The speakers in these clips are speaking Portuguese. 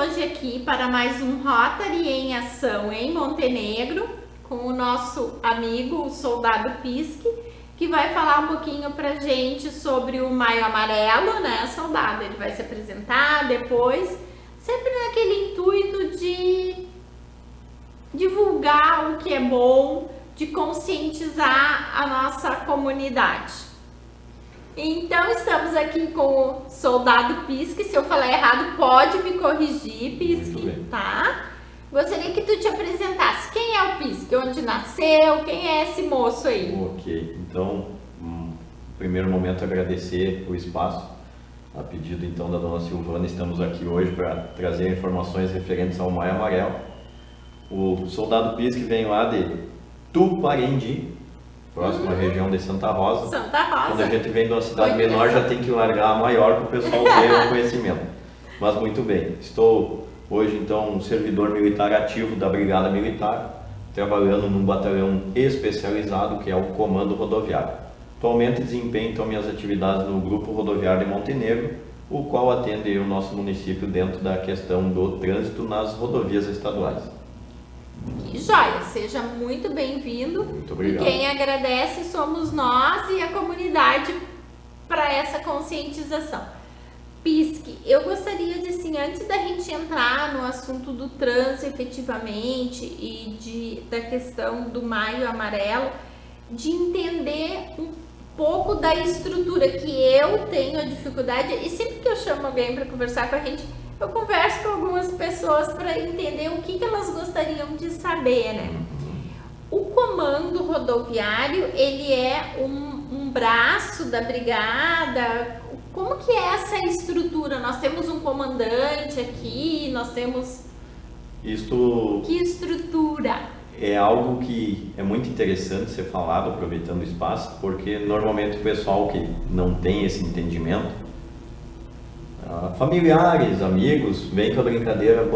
hoje aqui para mais um Rotary em Ação em Montenegro, com o nosso amigo, o Soldado Piski, que vai falar um pouquinho pra gente sobre o Maio Amarelo, né, Soldado? Ele vai se apresentar depois, sempre naquele intuito de divulgar o que é bom, de conscientizar a nossa comunidade. Então, estamos aqui com o Soldado Piski. Se eu falar errado, pode me corrigir, Piski, tá? Gostaria que tu te apresentasse. Quem é o Piski? Onde nasceu? Quem é esse moço aí? Ok, então, no primeiro momento, agradecer o espaço. A pedido, então, da dona Silvana, estamos aqui hoje para trazer informações referentes ao Maio Amarelo. O Soldado Piski vem lá de Tuparendi, próxima região de Santa Rosa. Santa Rosa. Quando a gente vem de uma cidade menor, já tem que largar a maior para o pessoal ter o conhecimento. Mas muito bem, estou hoje então um servidor militar ativo da Brigada Militar, trabalhando num batalhão especializado que é o Comando Rodoviário. Atualmente desempenho então minhas atividades no Grupo Rodoviário de Montenegro, o qual atende o nosso município dentro da questão do trânsito nas rodovias estaduais. Que joia! Seja muito bem-vindo. Muito obrigado. E quem agradece somos nós e a comunidade para essa conscientização. Piski, eu gostaria de, assim, antes da gente entrar no assunto do trânsito efetivamente e da questão do Maio Amarelo, de entender um pouco da estrutura que eu tenho a dificuldade, e sempre que eu chamo alguém para conversar com a gente, eu converso com algumas pessoas para entender o que elas gostariam de saber, né? O comando rodoviário, ele é um braço da brigada. Como que é essa estrutura? Nós temos um comandante aqui, nós temos... Isto... Que estrutura? É algo que é muito interessante ser falado, aproveitando o espaço, porque normalmente o pessoal que não tem esse entendimento, familiares, amigos, vem com a brincadeira,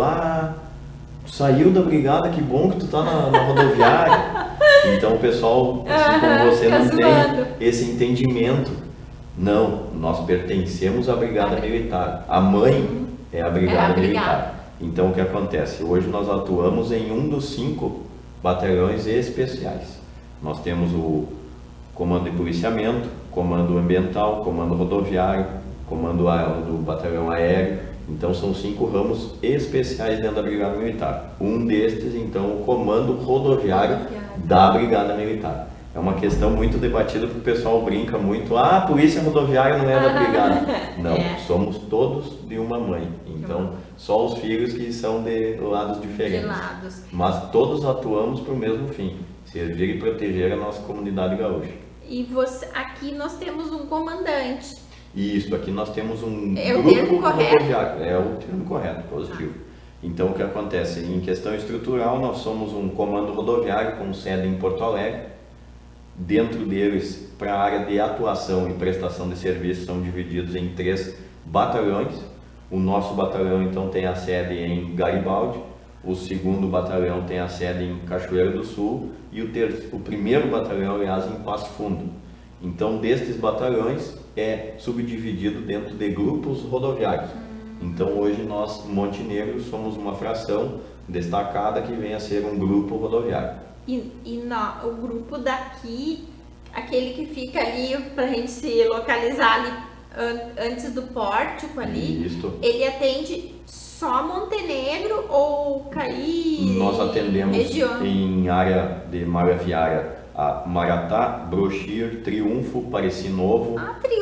tu saiu da brigada, que bom que tu tá na rodoviária. Então o pessoal, assim como você, não tem esse entendimento. Não, nós pertencemos à Brigada Militar. A mãe é a Brigada Militar. Então o que acontece? Hoje nós atuamos em um dos 5 batalhões especiais. Nós temos o Comando de Policiamento, Comando Ambiental, Comando Rodoviário, Comando do Batalhão Aéreo. Então são 5 ramos especiais dentro da Brigada Militar. Um destes, então, o Comando Rodoviário da Brigada Militar. É uma questão muito debatida porque o pessoal brinca muito. A polícia rodoviária não é da brigada. Não, somos todos de uma mãe. Então, só os filhos que são de lados diferentes. Mas todos atuamos para o mesmo fim: servir e proteger a nossa comunidade gaúcha. E aqui nós temos um comandante. Isso, aqui nós temos um grupo rodoviário. É o termo correto, positivo. Então, o que acontece? Em questão estrutural, nós somos um comando rodoviário com sede em Porto Alegre. Dentro deles, para a área de atuação e prestação de serviços, são divididos em 3 batalhões. O nosso batalhão, então, tem a sede em Garibaldi, o 2º batalhão tem a sede em Cachoeira do Sul e o 1º batalhão, aliás, em Passo Fundo. Então, destes batalhões, é subdividido dentro de grupos rodoviários. Então, hoje nós, Montenegro, somos uma fração destacada que vem a ser um grupo rodoviário. O grupo daqui, aquele que fica ali para a gente se localizar ali antes do pórtico ali, ele atende só Montenegro ou cair? Nós atendemos em área de malha viária a Maratá, Brochir, Triunfo, Pareci Novo,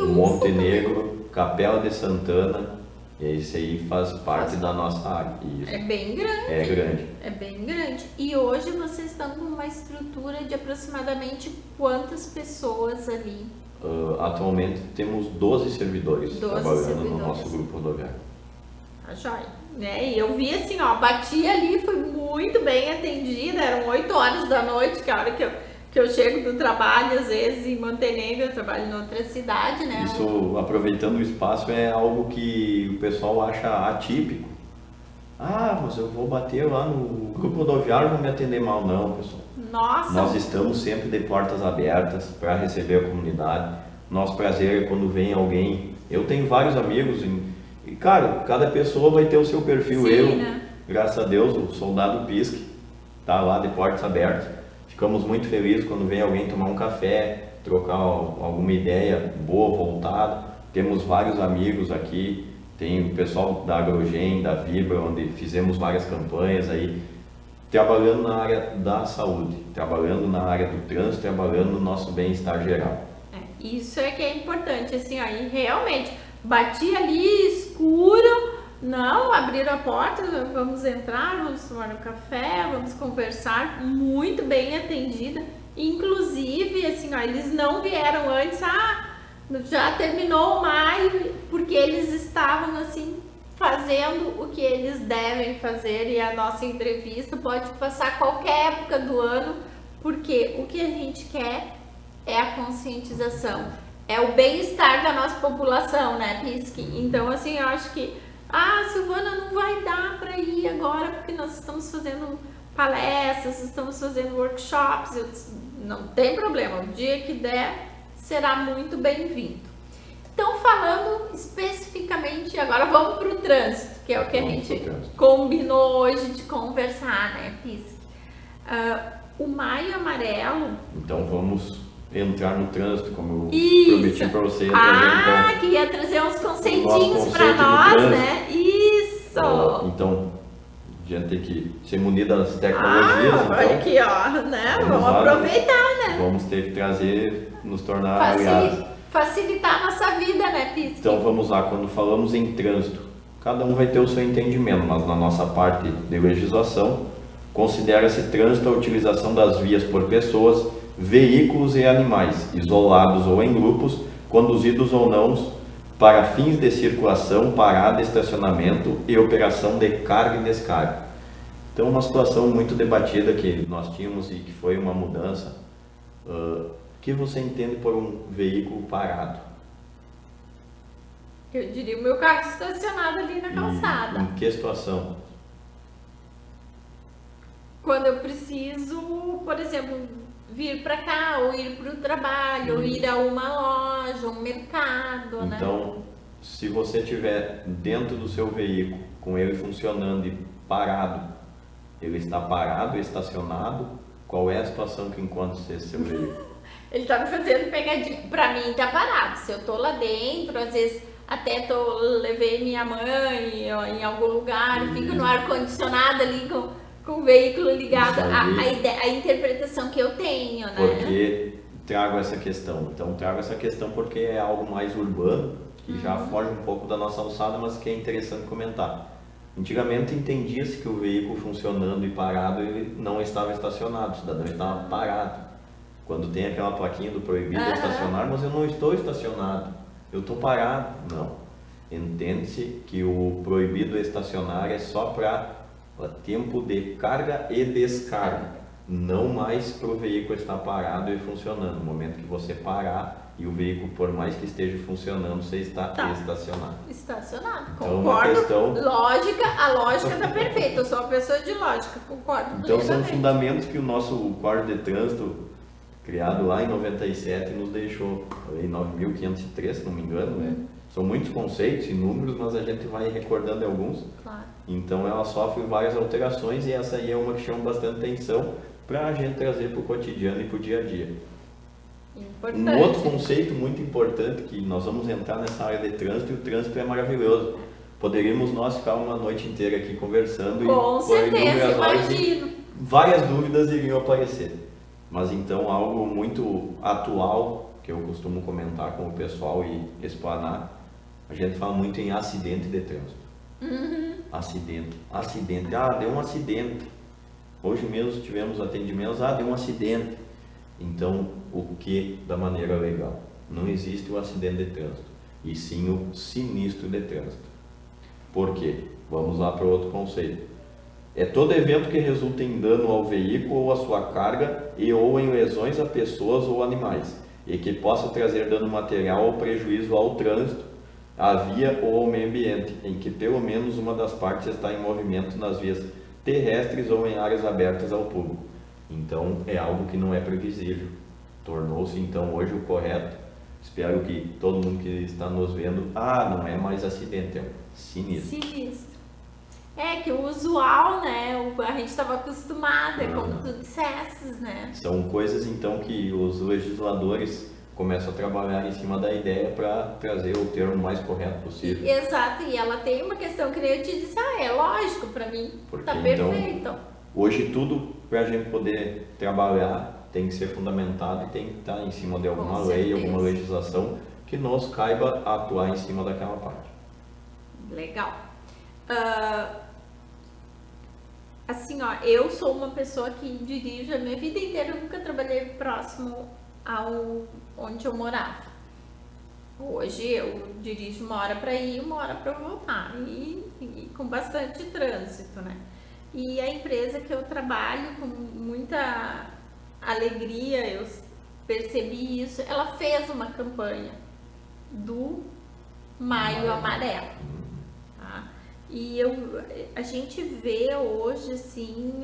Montenegro, Capela de Santana. Esse aí faz parte da nossa área. Isso. É bem grande. É grande. É bem grande. E hoje vocês estão com uma estrutura de aproximadamente quantas pessoas ali? Atualmente temos 12 servidores trabalhando no nosso grupo rodoviário. A joia. Né? E eu vi assim, bati ali, fui muito bem atendida, eram 8 horas da noite, que é a hora que eu chego do trabalho, às vezes em Montenegro, eu trabalho em outra cidade, né? Isso, aproveitando o espaço, é algo que o pessoal acha atípico. Mas eu vou bater lá no grupo rodoviário e vão me atender mal. Não, pessoal. Nossa! Nós estamos sempre de portas abertas para receber a comunidade. Nosso prazer é quando vem alguém. Eu tenho vários amigos E, cara, cada pessoa vai ter o seu perfil. Sim, né? Graças a Deus, o soldado Pisque tá lá de portas abertas. Ficamos muito felizes quando vem alguém tomar um café, trocar alguma ideia boa, voltada. Temos vários amigos aqui, tem o pessoal da Agrogen, da Vibra, onde fizemos várias campanhas aí, trabalhando na área da saúde, trabalhando na área do trânsito, trabalhando no nosso bem-estar geral. Isso é que é importante, assim, aí realmente, bati ali escuro, não, abriram a porta, vamos entrar, vamos tomar um café, vamos conversar, muito bem atendida, inclusive, assim, ó, eles não vieram antes, já terminou o maio, porque eles estavam, assim, fazendo o que eles devem fazer, e a nossa entrevista pode passar qualquer época do ano, porque o que a gente quer é a conscientização, é o bem-estar da nossa população, né, Pisque? Então, assim, eu acho que, Silvana, não vai dar para ir agora, porque nós estamos fazendo palestras, estamos fazendo workshops, não tem problema, o dia que der será muito bem-vindo. Então, falando especificamente, agora vamos para o trânsito, que é o que a gente combinou hoje de conversar, né, Pisque? O Maio Amarelo... Então, vamos entrar no trânsito, como eu prometi para você. Que ia trazer uns conceitinhos para nós, né? Isso! Então, a gente tem que se munir das tecnologias. Olha aqui, ó, né? Vamos aproveitar, né? Vamos ter que trazer, nos tornar aliados. Facilitar a nossa vida, né, Pisque? Então, vamos lá. Quando falamos em trânsito, cada um vai ter o seu entendimento, mas na nossa parte de legislação, considera-se trânsito a utilização das vias por pessoas, veículos e animais, isolados ou em grupos, conduzidos ou não, para fins de circulação, parada, estacionamento e operação de carga e descarga. Então, uma situação muito debatida que nós tínhamos e que foi uma mudança. O que você entende por um veículo parado? Eu diria o meu carro estacionado ali na calçada. Em que situação? Quando eu preciso, por exemplo, vir para cá, ou ir para o trabalho, ou ir a uma loja, um mercado, né? Então, se você estiver dentro do seu veículo, com ele funcionando e parado, ele está parado, estacionado, qual é a situação que encontra esse seu veículo? Ele tá me fazendo pegadinha. Pra mim tá parado. Se eu tô lá dentro, às vezes até levei minha mãe em algum lugar, fico no ar-condicionado ali com o veículo ligado. A interpretação que eu tenho, né? Porque trago essa questão. Então, trago essa questão porque é algo mais urbano, que já foge um pouco da nossa alçada, mas que é interessante comentar. Antigamente entendia-se que o veículo funcionando e parado, ele não estava estacionado, o cidadão estava parado. Quando tem aquela plaquinha do proibido estacionar, mas eu não estou estacionado, eu estou parado. Não. Entende-se que o proibido estacionar é só para tempo de carga e descarga, não mais para o veículo estar parado e funcionando. No momento que você parar e o veículo, por mais que esteja funcionando, você está estacionado. Estacionado, então, concordo. Questão... A lógica está perfeita, eu sou uma pessoa de lógica, concordo. Então são fundamentos que o nosso Código de Trânsito, criado lá em 97, nos deixou, em 9.503, se não me engano, né? São muitos conceitos e números, mas a gente vai recordando alguns. Claro. Então ela sofre várias alterações e essa aí é uma que chama bastante atenção para a gente trazer para o cotidiano e para o dia a dia. Importante. Um outro conceito muito importante que nós vamos entrar nessa área de trânsito, e o trânsito é maravilhoso. Poderíamos nós ficar uma noite inteira aqui conversando com certeza, imagino. Várias dúvidas iriam aparecer. Mas então algo muito atual, que eu costumo comentar com o pessoal e explanar, a gente fala muito em acidente de trânsito. Acidente. Deu um acidente. Hoje mesmo tivemos atendimentos, deu um acidente. Então, o que da maneira legal? Não existe o acidente de trânsito, e sim o sinistro de trânsito. Por quê? Vamos lá para outro conceito. É todo evento que resulta em dano ao veículo ou à sua carga e ou em lesões a pessoas ou animais, e que possa trazer dano material ou prejuízo ao trânsito, à via ou ao meio ambiente, em que pelo menos uma das partes está em movimento nas vias terrestres ou em áreas abertas ao público. Então, é algo que não é previsível. Tornou-se, então, hoje o correto. Espero que todo mundo que está nos vendo, não é mais acidente, sinistro. Sinistro. É que o usual, né? A gente estava acostumado, é como tu dissesses, né? São coisas então que os legisladores começam a trabalhar em cima da ideia para trazer o termo mais correto possível. Exato, e ela tem uma questão que nem eu te disse, é lógico, para mim Porque, tá perfeito. Então, hoje tudo para a gente poder trabalhar tem que ser fundamentado e tem que estar em cima de alguma lei, alguma legislação que nos caiba atuar em cima daquela parte. Legal. Assim, ó, eu sou uma pessoa que dirijo a minha vida inteira, eu nunca trabalhei próximo ao onde eu morava. Hoje eu dirijo 1 hora para ir, 1 hora para voltar e com bastante trânsito, né? E a empresa que eu trabalho com muita alegria, eu percebi isso, ela fez uma campanha do Maio Amarelo, tá? E a gente vê hoje, assim,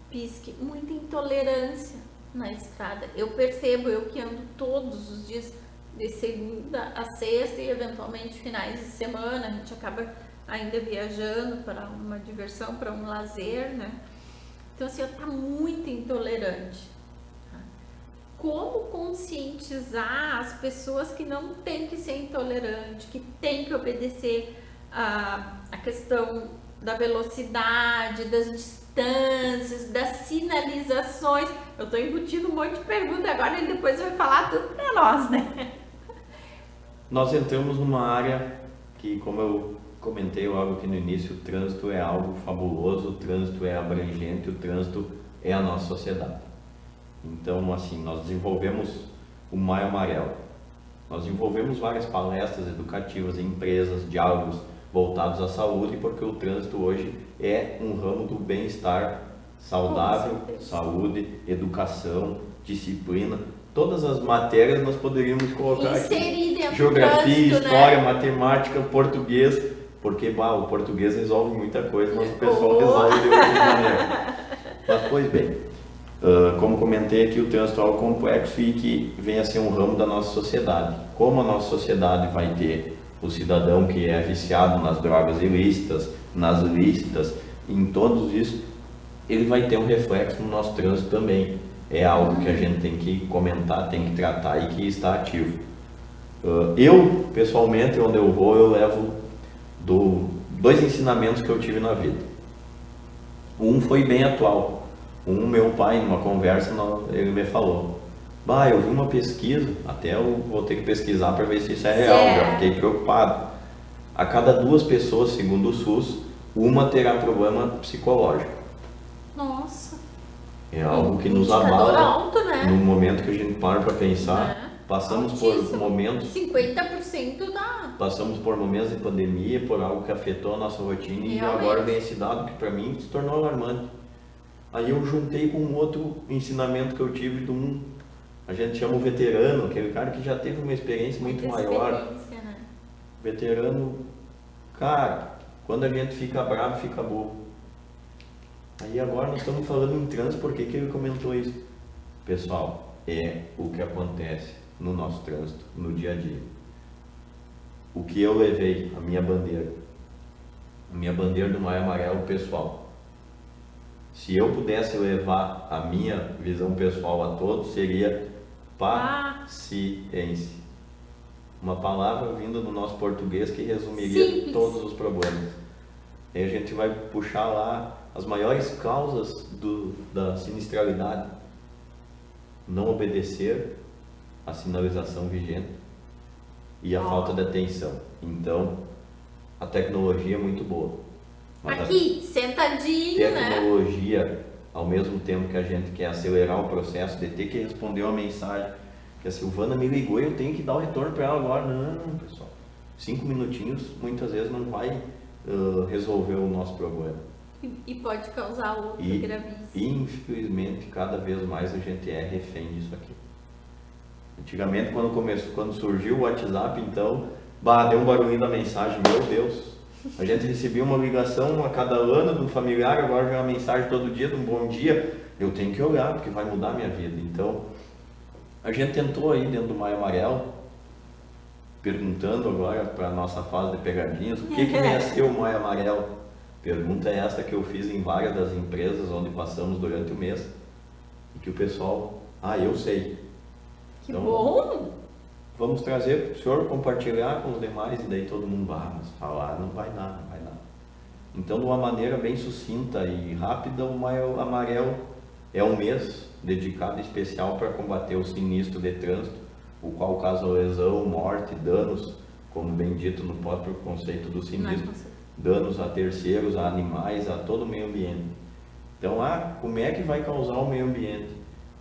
Pisque, muita intolerância na estrada. Eu percebo, eu que ando todos os dias, de segunda a sexta e eventualmente finais de semana, a gente acaba ainda viajando para uma diversão, para um lazer, né? Então, assim, tá muito intolerante. Tá? Como conscientizar as pessoas que não tem que ser intolerante, que tem que obedecer a questão da velocidade, das distâncias, das sinalizações. Eu tô embutindo um monte de perguntas agora e depois vai falar tudo para nós, né? Nós entramos numa área que, como eu comentei logo aqui no início, o trânsito é algo fabuloso, o trânsito é abrangente, o trânsito é a nossa sociedade. Então, assim, nós desenvolvemos o Maio Amarelo. Nós desenvolvemos várias palestras educativas, empresas, diálogos voltados à saúde, porque o trânsito hoje é um ramo do bem-estar saudável, saúde, educação, disciplina. Todas as matérias nós poderíamos colocar aqui. Geografia, história, né? Matemática, português, porque o português resolve muita coisa, mas o pessoal resolve de outra maneira. Mas, pois bem, como comentei aqui, o trânsito é algo complexo e que vem a ser um ramo da nossa sociedade. Como a nossa sociedade vai ter o cidadão que é viciado nas drogas ilícitas, nas lícitas, em todos isso, ele vai ter um reflexo no nosso trânsito também. É algo que a gente tem que comentar, tem que tratar e que está ativo. Eu, pessoalmente, onde eu vou, eu levo 2 ensinamentos que eu tive na vida. Um foi bem atual. Meu pai, numa conversa, ele me falou: eu vi uma pesquisa, até eu vou ter que pesquisar para ver se isso é real, já fiquei preocupado. A cada 2 pessoas, segundo o SUS, uma terá problema psicológico. Nossa! É algo que nos abala alto, né? No momento que a gente para pensar. Passamos por momentos... 50% da... Passamos por momentos de pandemia, por algo que afetou a nossa rotina. Realmente. E agora vem esse dado que para mim se tornou alarmante. Aí eu juntei com um outro ensinamento que eu tive a gente chama o veterano, aquele cara que já teve uma experiência muito maior. Né? Veterano, cara, quando a gente fica bravo, fica burro. Aí agora nós estamos falando em trânsito, por que ele comentou isso? Pessoal, é o que acontece no nosso trânsito, no dia a dia. O que eu levei, a minha bandeira do Maio Amarelo pessoal. Se eu pudesse levar a minha visão pessoal a todos, seria paciência. Uma palavra vinda do nosso português que resumiria todos os problemas. Aí a gente vai puxar lá as maiores causas da sinistralidade: não obedecer a sinalização vigente e a falta de atenção. Então, a tecnologia é muito boa. Mas aqui, sentadinho, tecnologia, ao mesmo tempo que a gente quer acelerar o processo de ter que responder uma mensagem que a Silvana me ligou e eu tenho que dar o retorno para ela agora. Não, pessoal. 5 minutinhos muitas vezes não vai resolver o nosso problema. E pode causar outro gravíssimo. Infelizmente, cada vez mais a gente é refém disso aqui. Antigamente, quando surgiu o WhatsApp, então, deu um barulhinho da mensagem, meu Deus. A gente recebia uma ligação a cada ano de um familiar, agora vem uma mensagem todo dia de um bom dia. Eu tenho que olhar, porque vai mudar a minha vida. Então, a gente tentou aí dentro do Maio Amarelo perguntando agora para a nossa fase de pegadinhas, o que vem a ser o Maio Amarelo? Pergunta essa que eu fiz em várias das empresas onde passamos durante o mês e que o pessoal, eu sei. Que então, bom! Vamos trazer para o senhor compartilhar com os demais e daí todo mundo vai, mas falar não vai dar. Então, de uma maneira bem sucinta e rápida, o Maio Amarelo é um mês dedicado especial para combater o sinistro de trânsito, o qual causa lesão, morte, danos, como bem dito no próprio conceito do sinistro, danos a terceiros, a animais, a todo o meio ambiente. Então, como é que vai causar o meio ambiente?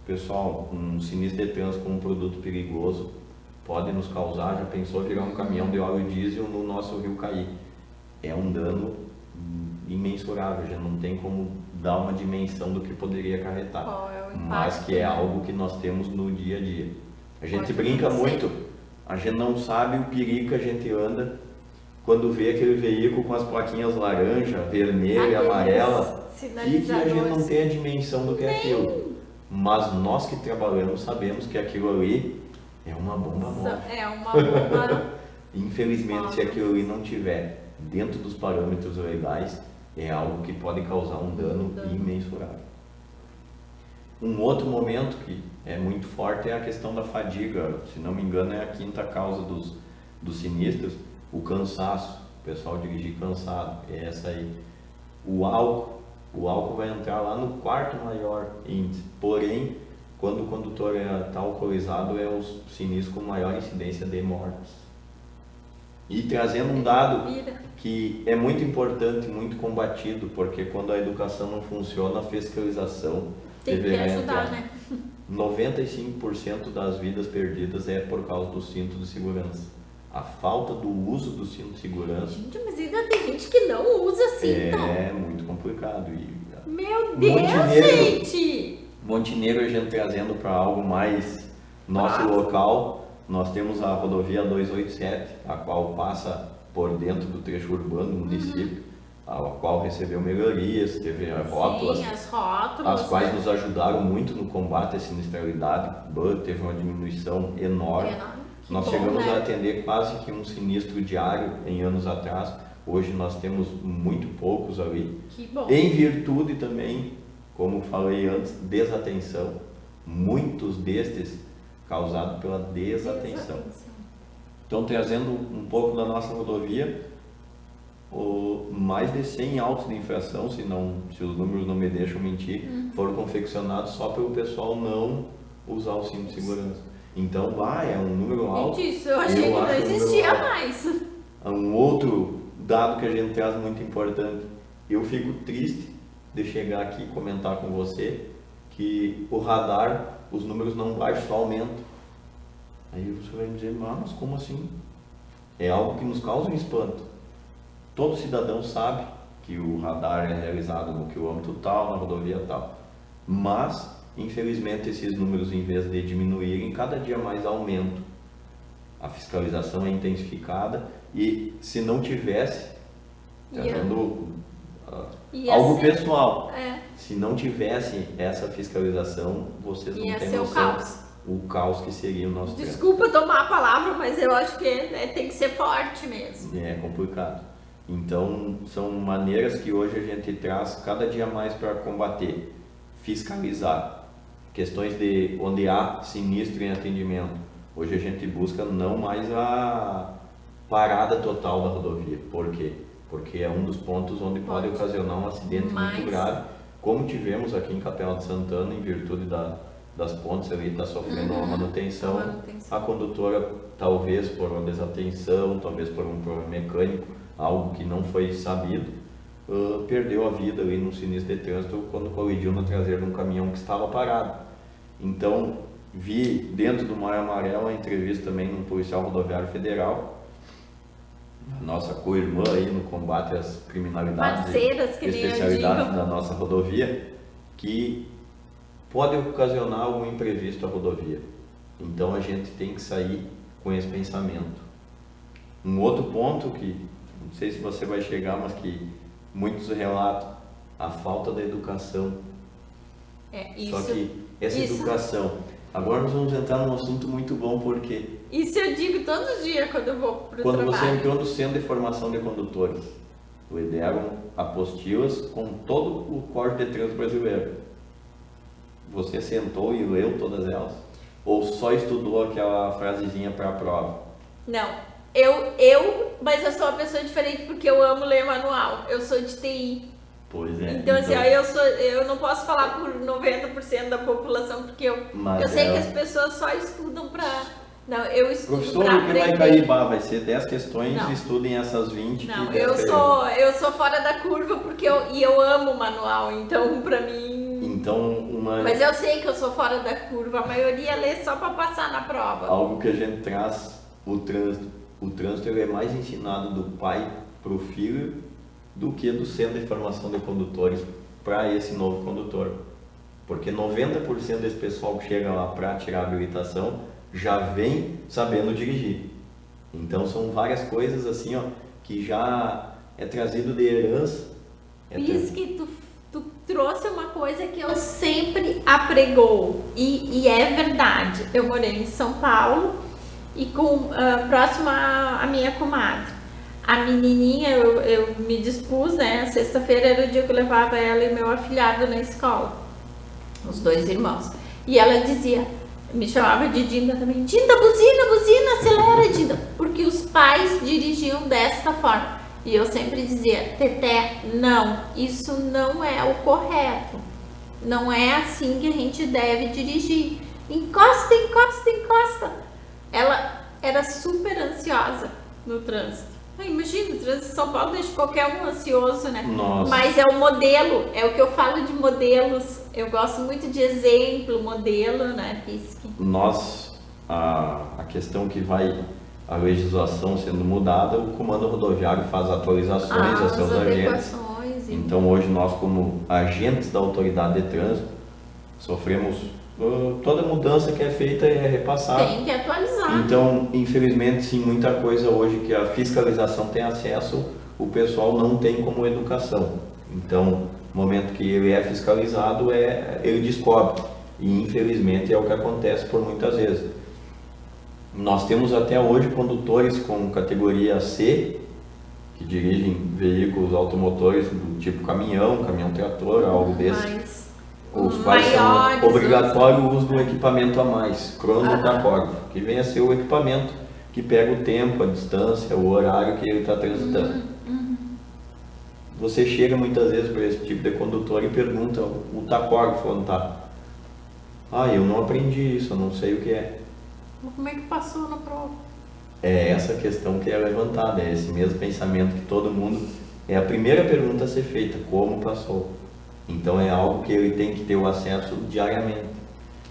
Pessoal, um sinistro de trânsito com um produto perigoso pode nos causar, já pensou virar um caminhão de óleo diesel no nosso rio Caí? É um dano imensurável, já não tem como dar uma dimensão do que poderia acarretar, mas que é algo que nós temos no dia a dia. A gente brinca muito, a gente não sabe o perigo que a gente anda quando vê aquele veículo com as plaquinhas laranja, vermelha e amarela, e que a gente não tem a dimensão do que é aquilo. Mas nós que trabalhamos sabemos que aquilo ali é uma bomba móvel. É uma bomba. Infelizmente, se aquilo ali não tiver dentro dos parâmetros legais, é algo que pode causar um dano imensurável. Um outro momento que é muito forte é a questão da fadiga. Se não me engano, é a quinta causa dos sinistros, o cansaço. O pessoal dirigir cansado, é essa aí. O álcool vai entrar lá no quarto maior índice. Porém, quando o condutor está alcoolizado, é o sinistro com maior incidência de mortes. E trazendo um dado que é muito importante, muito combatido, porque quando a educação não funciona, a fiscalização deverá ajudar, né? 95% das vidas perdidas é por causa do cinto de segurança. A falta do uso do cinto de segurança. Gente, mas ainda tem gente que não usa cinto. É muito complicado. Meu Deus, gente! Montenegro, a gente trazendo para algo mais nosso local. Nós temos a rodovia 287, a qual passa por dentro do trecho urbano do município, a qual recebeu melhorias, teve rótulas, as rótulas, as quais nos ajudaram muito no combate à sinistralidade, teve uma diminuição enorme. Nós chegamos a atender quase que um sinistro diário em anos atrás, hoje nós temos muito poucos ali. Que bom. Em virtude também, como falei antes, desatenção, muitos destes causado pela desatenção. Então, trazendo um pouco da nossa rodovia, mais de 100 autos de infração, se os números não me deixam mentir, foram confeccionados só pelo pessoal não usar o cinto de segurança. Então, é um número alto. Isso, eu achei que não existia mais. Um outro dado que a gente traz muito importante, eu fico triste de chegar aqui e comentar com você que o radar, os números não baixam, só aumentam. Aí você vai me dizer, mas como assim? É algo que nos causa um espanto. Todo cidadão sabe que o radar é realizado no quilômetro tal, na rodovia tal. Mas, infelizmente, esses números, em vez de diminuírem, cada dia mais aumentam. A fiscalização é intensificada e, se não tivesse, trazendo algo pessoal, se não tivesse essa fiscalização, vocês não têm noção o caos que seria o nosso trânsito. Desculpa tomar a palavra, mas eu acho que tem que ser forte mesmo. É complicado. Então, são maneiras que hoje a gente traz cada dia mais para combater, fiscalizar. Questões de onde há sinistro em atendimento. Hoje a gente busca não mais a parada total da rodovia. Por quê? Porque é um dos pontos onde pode ocasionar um acidente muito grave, como tivemos aqui em Capela de Santana, em virtude das pontes ali, está sofrendo uma manutenção. A condutora, talvez por uma desatenção, talvez por um problema mecânico, algo que não foi sabido, perdeu a vida ali num sinistro de trânsito quando colidiu na traseira de um caminhão que estava parado. Então, vi dentro do Maio Amarelo a entrevista também no policial rodoviário federal, a nossa co-irmã aí no combate às criminalidades e especialidades da nossa rodovia, que pode ocasionar algum imprevisto à rodovia. Então a gente tem que sair com esse pensamento. Um outro ponto que, não sei se você vai chegar, mas que muitos relatam, a falta da educação. Só que essa educação, Agora nós vamos entrar num assunto muito bom, porque Isso eu digo todos os dias quando eu vou pro quando trabalho. você entrou no Centro de Formação de Condutores, deram apostilas com todo o Código de Trânsito brasileiro. Você sentou e leu todas elas? Ou só estudou aquela frasezinha para a prova? Não, mas eu sou uma pessoa diferente porque eu amo ler manual. Eu sou de TI. Pois é. Então, assim, eu não posso falar por 90% da população, porque eu sei que as pessoas só estudam pra... Não, eu estudo Professor, pra o que vai aprender. cair, vai ser 10 questões, Não. estudem essas 20. Não, que 10 eu sou fora da curva porque eu amo manual, então pra mim... Então, Mas eu sei que eu sou fora da curva, a maioria lê só pra passar na prova. algo que a gente traz, o trânsito. O trânsito ele é mais ensinado do pai pro filho do que do Centro de Formação de Condutores para esse novo condutor. Porque 90% desse pessoal que chega lá para tirar a habilitação já vem sabendo dirigir. Então são várias coisas assim, ó, que já é trazido de herança. Diz que tu trouxe uma coisa que eu sempre apregou e é verdade. Eu morei em São Paulo e próximo à minha comadre. A menininha, eu me dispus, né? Sexta-feira era o dia que eu levava ela e meu afilhado na escola, os 2 irmãos. E ela dizia, me chamava de Dinda também, Dinda, buzina, acelera, Dinda. Porque os pais dirigiam desta forma. E eu sempre dizia, Teté, não, isso não é o correto. Não é assim que a gente deve dirigir. Encosta. Ela era super ansiosa no trânsito. Imagina, o trânsito de São Paulo deixa qualquer um ansioso, né? Nossa. Mas é o modelo, é o que eu falo de modelos. Eu gosto muito de exemplo, modelo, né, Pisque? A questão que vai a legislação sendo mudada, o Comando Rodoviário faz atualizações a seus agentes. Então hoje nós, como agentes da autoridade de trânsito, sofremos toda mudança que é feita é repassada. Tem que atualizar. Então, infelizmente, sim, muita coisa hoje que a fiscalização tem acesso, o pessoal não tem como educação. Então, no momento que ele é fiscalizado, ele descobre. E, infelizmente, é o que acontece por muitas vezes. Nós temos até hoje condutores com categoria C, que dirigem veículos automotores do tipo caminhão-trator, algo desse. Os quais são obrigatório o uso do equipamento a mais, cronotacógrafo, que vem a ser o equipamento que pega o tempo, a distância, o horário que ele está transitando. Você chega muitas vezes para esse tipo de condutor e pergunta, o tacógrafo onde está? Eu não aprendi isso, eu não sei o que é. Como é que passou na prova? É essa questão que é levantada, é esse mesmo pensamento que todo mundo... É a primeira pergunta a ser feita, como passou? Então é algo que ele tem que ter o acesso diariamente.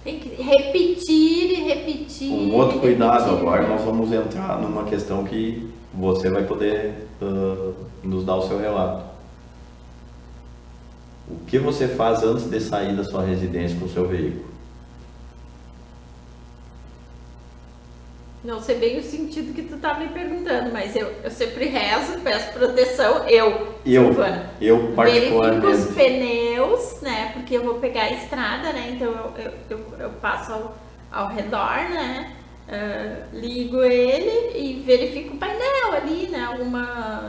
Tem que repetir e repetir. Um outro cuidado, agora nós vamos entrar numa questão que você vai poder nos dar o seu relato. O que você faz antes de sair da sua residência com o seu veículo? Não sei bem o sentido que tu tá me perguntando, mas eu sempre rezo, peço proteção, eu particularmente. verifico os pneus, né, porque eu vou pegar a estrada, né, então eu passo ao redor, né, ligo ele e verifico o painel ali, né,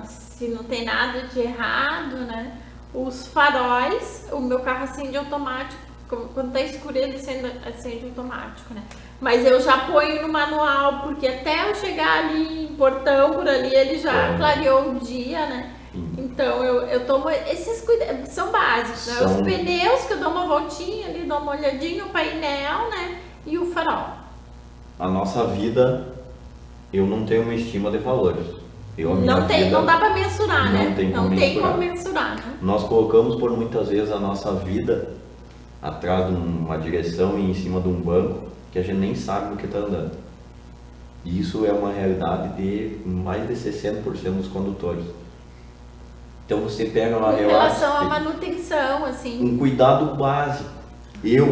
se não tem nada de errado, né, os faróis, o meu carro acende automático, quando tá escuro ele acende automático, né. Mas eu já ponho no manual, porque até eu chegar ali em Portão, por ali, ele já clareou o dia, né? Então eu tomo esses cuidados, são básicos, né? Os pneus, que eu dou uma voltinha ali, dou uma olhadinha, o painel, né? E o farol. A nossa vida, eu não tenho uma estima de valores. Não dá para mensurar, né? Não tem como mensurar, né? Nós colocamos por muitas vezes a nossa vida atrás de uma direção e em cima de um banco, que a gente nem sabe no que está andando. E isso é uma realidade de mais de 60% dos condutores. Então você pega lá... Em relação à manutenção, assim... Um cuidado básico. Eu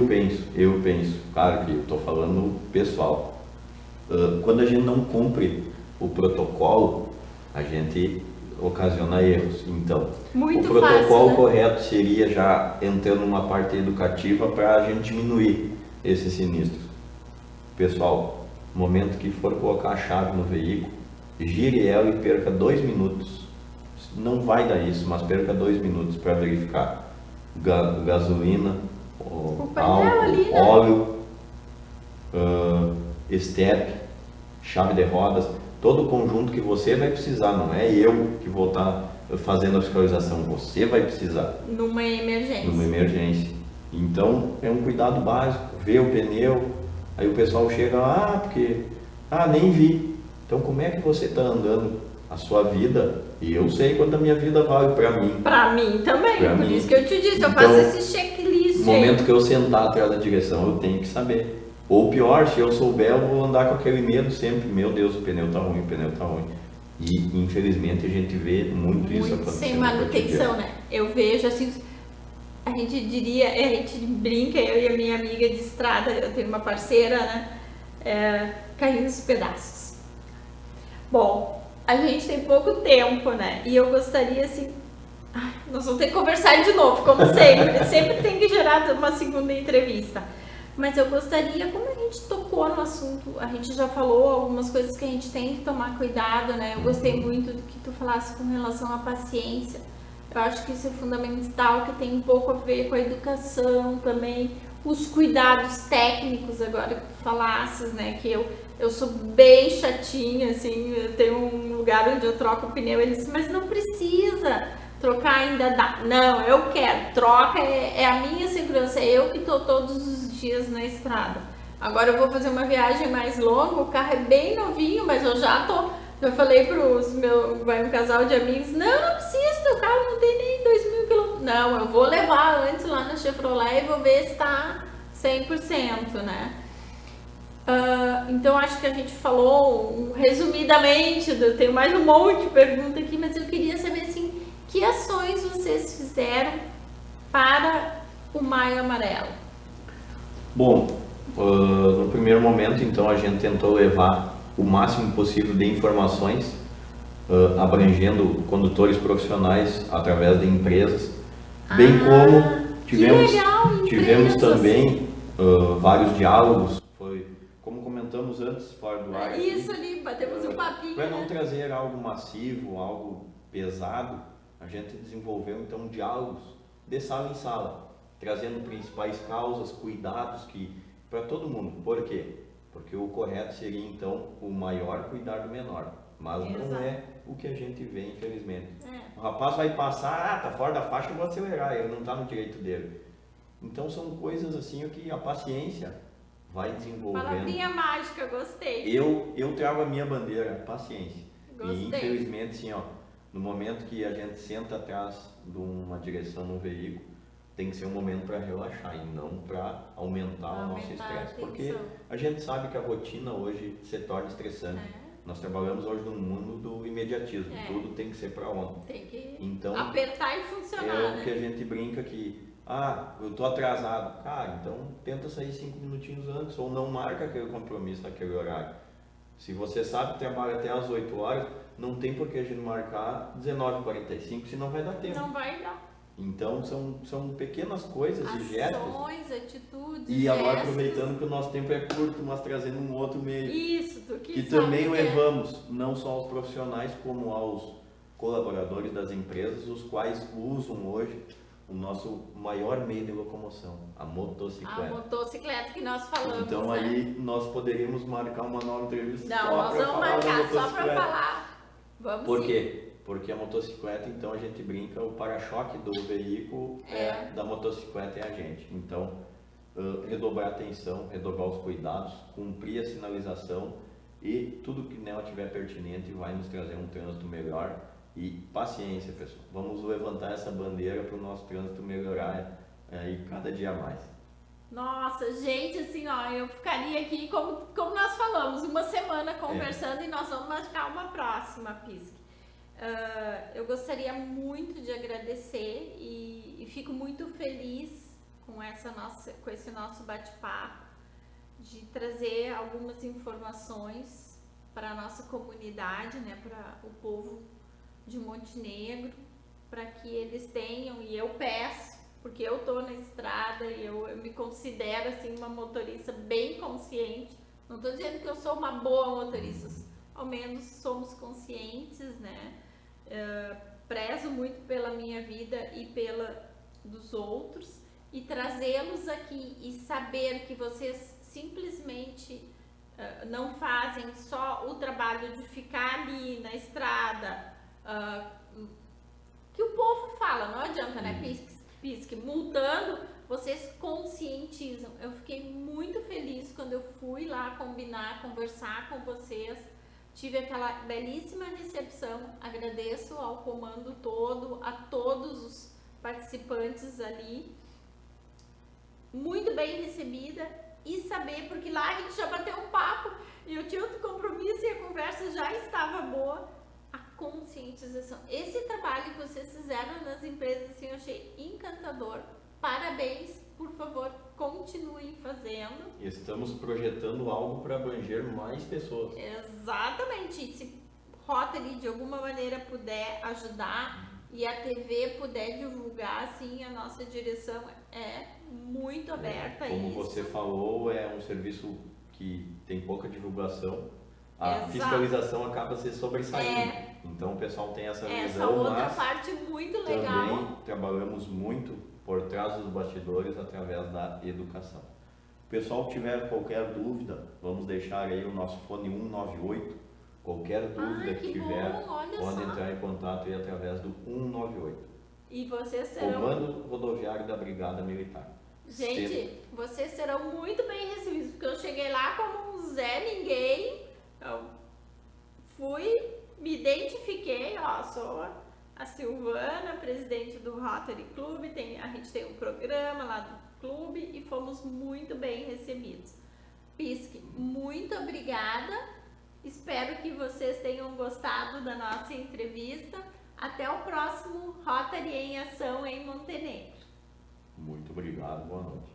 penso, claro que eu estou falando pessoal. Quando a gente não cumpre o protocolo, a gente ocasiona erros. Então, Muito o protocolo fácil, né? correto seria já entrando numa parte educativa para a gente diminuir esses sinistros. Pessoal, no momento que for colocar a chave no veículo, gire ela e perca 2 minutos. Não vai dar isso, mas perca 2 minutos para verificar gasolina, O painel ali, né? óleo, estepe, chave de rodas, todo o conjunto que você vai precisar, não é eu que vou estar fazendo a fiscalização, você vai precisar. Numa emergência. Então, é um cuidado básico, ver o pneu, aí o pessoal chega lá, nem vi. Então, como é que você está andando a sua vida? E eu sei quanto a minha vida vale para mim. Para mim também, por isso que eu te disse, eu faço esse checklist. No momento que eu sentar atrás da direção, eu tenho que saber. Ou pior, se eu souber, eu vou andar com aquele medo sempre, meu Deus, o pneu tá ruim. E infelizmente a gente vê muito isso acontecendo. Sem manutenção, né? Eu vejo assim, a gente brinca, eu e a minha amiga de estrada, eu tenho uma parceira, né? Caindo os pedaços. Bom, a gente tem pouco tempo, né? E eu gostaria assim, nós vamos ter que conversar de novo, como sempre. Sempre tem que gerar uma segunda entrevista. Mas eu gostaria, como a gente tocou no assunto, a gente já falou algumas coisas que a gente tem que tomar cuidado, né? Eu gostei muito do que tu falasse com relação à paciência. Eu acho que isso é fundamental, que tem um pouco a ver com a educação também, os cuidados técnicos, agora que tu falasses, né? Que eu sou bem chatinha, assim, eu tenho um lugar onde eu troco o pneu, ele disse, mas não precisa trocar, ainda dá. Não, eu quero, troca, é a minha segurança, é eu que estou todos os dias na estrada. Agora eu vou fazer uma viagem mais longa, o carro é bem novinho, mas eu falei vai um casal de amigos, não precisa, teu carro não tem nem 2.000 quilômetros. Não, eu vou levar antes lá na Chevrolet e vou ver se está 100%, né? Então acho que a gente falou resumidamente, eu tenho mais um monte de perguntas aqui, mas eu queria saber assim, que ações vocês fizeram para o Maio Amarelo? Bom, no primeiro momento, então, a gente tentou levar o máximo possível de informações, abrangendo condutores profissionais através de empresas, bem como tivemos também vários diálogos, como comentamos antes, fora do ar. Isso ali, batemos um papinho. Para não trazer algo massivo, algo pesado, a gente desenvolveu então diálogos de sala em sala, trazendo principais causas, cuidados para todo mundo. Por quê? Porque o correto seria então o maior cuidar do menor, mas não é o que a gente vê, infelizmente. O rapaz vai passar, tá fora da faixa, eu vou acelerar, ele não está no direito dele. Então são coisas assim que a paciência vai desenvolvendo. Palavrinha mágica, gostei. Eu trago a minha bandeira, paciência. Gostei. E infelizmente, assim, no momento que a gente senta atrás de uma direção no veículo, tem que ser um momento para relaxar e não para aumentar o nosso estresse. Porque a gente sabe que a rotina hoje se torna estressante. Nós trabalhamos hoje num mundo do imediatismo, tudo tem que ser para ontem. Tem que então, apertar e funcionar. É o que a gente brinca que, eu tô atrasado. Cara, então tenta sair 5 minutinhos antes, ou não marca aquele compromisso naquele horário. Se você sabe que trabalha até às 8 horas, não tem por que a gente marcar 19h45, senão vai dar tempo. Não vai dar. Então são pequenas coisas e gestos. Ações, atitudes, e agora aproveitando que o nosso tempo é curto, mas trazendo um outro meio. Isso, que também levamos não só aos profissionais, como aos colaboradores das empresas, os quais usam hoje o nosso maior meio de locomoção, a motocicleta. A motocicleta que nós falamos. Então aí nós poderíamos marcar uma nova entrevista. Não, nós vamos marcar só para falar. Vamos. Por quê? Porque a motocicleta, então a gente brinca, o para-choque do veículo da motocicleta é a gente. Então, redobrar a atenção, redobrar os cuidados, cumprir a sinalização e tudo que nela tiver pertinente vai nos trazer um trânsito melhor. E paciência, pessoal. Vamos levantar essa bandeira para o nosso trânsito melhorar cada dia mais. Nossa, gente, assim, eu ficaria aqui, como nós falamos, uma semana conversando e nós vamos marcar uma próxima, Pisque. Eu gostaria muito de agradecer e fico muito feliz com esse nosso bate-papo, de trazer algumas informações para a nossa comunidade, né, para o povo de Montenegro, para que eles tenham, e eu peço, porque eu tô na estrada e eu me considero assim uma motorista bem consciente. Não tô dizendo que eu sou uma boa motorista, ao menos somos conscientes, né? Prezo muito pela minha vida e pela dos outros, e trazê-los aqui e saber que vocês simplesmente não fazem só o trabalho de ficar ali na estrada, que o povo fala, não adianta, né, Pisque, multando, vocês conscientizam. Eu fiquei muito feliz quando eu fui lá combinar, conversar com vocês, tive aquela belíssima recepção, agradeço ao comando todo, a todos os participantes ali, muito bem recebida, e saber, porque lá a gente já bateu um papo e eu tinha outro compromisso e a conversa já estava boa, a conscientização. Esse trabalho que vocês fizeram nas empresas, assim, eu achei encantador. Parabéns, por favor, continuem fazendo. Estamos projetando algo para abranger mais pessoas. Exatamente. Se Rotary de alguma maneira puder ajudar e a TV puder divulgar, assim, a nossa direção é muito aberta a isso. Como você falou, é um serviço que tem pouca divulgação. A Exato. Fiscalização acaba se sobressaindo. Então o pessoal tem essa visão, essa outra parte muito legal. Também trabalhamos muito por trás dos bastidores através da educação. O pessoal tiver qualquer dúvida, vamos deixar aí o nosso fone 198. Qualquer dúvida que tiver, pode entrar em contato aí através do 198. E vocês serão... Comando Rodoviário da Brigada Militar. Gente, vocês serão muito bem recebidos, porque eu cheguei lá como um Zé Ninguém. Eu fui, me identifiquei, ó, sou a Silvana, presidente do Rotary Club, a gente tem um programa lá do clube e fomos muito bem recebidos. Pisque, muito obrigada, espero que vocês tenham gostado da nossa entrevista. Até o próximo Rotary em Ação em Montenegro. Muito obrigado, boa noite.